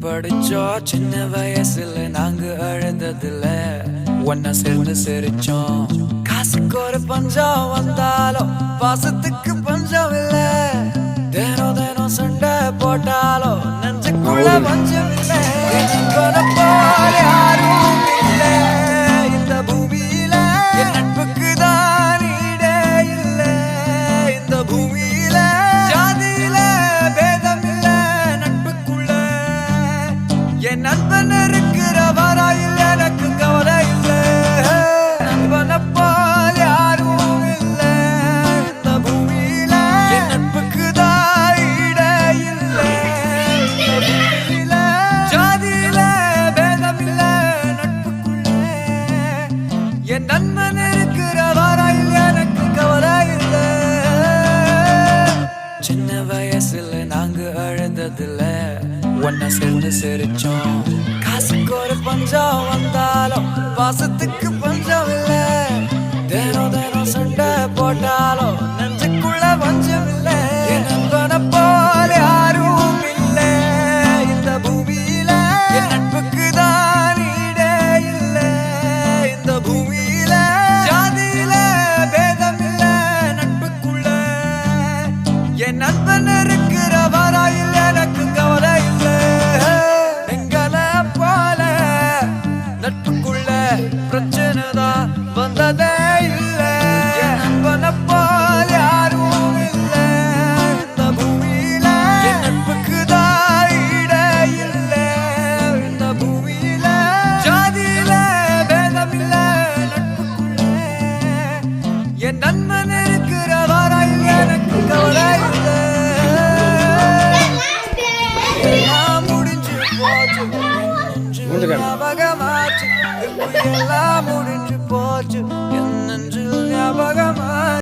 படிச்சோம் சின்ன வயசுல நாங்க அழுந்ததுல ஒன்னா சேர்ந்து சிரிச்சோம். காசுக்கு ஒரு பஞ்சம் வந்தாலும் பாசத்துக்கு பஞ்சம் இல்ல. தினம் தினம் சண்டை போட்டாலும் நெஞ்சுக்குள்ள பஞ்சம் இல்ல. போல யாரும் இல்ல இந்த பூமியில. என் நட்புக்கு தான் ஈடே இல்ல இந்த பூமியில. ஜாதியில பேதம் இல்ல நட்புக்குள்ள. என் நண்பன் இருக்கிற வரையில் எனக்கு கவலை இல்ல. நண்பனை போல் யாரும் இல்ல இந்த பூமியில. என் நட்புக்கு தான் ஈடே இல்ல இந்த பூமியில. ஜாதியில பேதம் இல்ல நட்புக்குள்ள. என் நண்பன் இருக்கிற வரையில் எனக்கு கவலை இல்ல. சின்ன வயசுல நாங்க அழுந்ததுல ஒன்னா சேர்ந்து சிரிச்சோம். காசுக்கு ஒரு பஞ்சம் வந்தாலும் பாசத்துக்கு பஞ்சம் இல்ல. தினம் தினம் சண்டை போட்டாலும் நெஞ்சுக்குள்ள பஞ்சம் இல்ல. என் நண்பனை போல யாரும் இல்ல இந்த பூமியில. என் நட்புக்கு தான் ஈடே இல்ல இந்த பூமியில. ஜாதியில பேதம் இல்ல நட்புக்குள்ள. என் நண்பன் இருக்கிற வரையில் எனக்கு கவலை இல்ல. எங்களை போல நட்புக்குள்ள பிரச்சனை தான் வந்ததே இல்ல. என் நண்பனை போல் யாரும் இல்ல இந்த பூமியில. என் நட்புக்கு தான் ஈடே இல்ல இந்த பூமியில. ஜாதியில பேதம் இல்ல நட்புக்குள்ள. என் நண்பன் இருக்கிற வரையில் எனக்கு கவலை இல்ல. எல்லாம் முடிஞ்சு போச்சு ஞாபகமாச்சு. எல்லாம் முடிஞ்சு போச்சு என் நெஞ்சில் ஞாபகமா.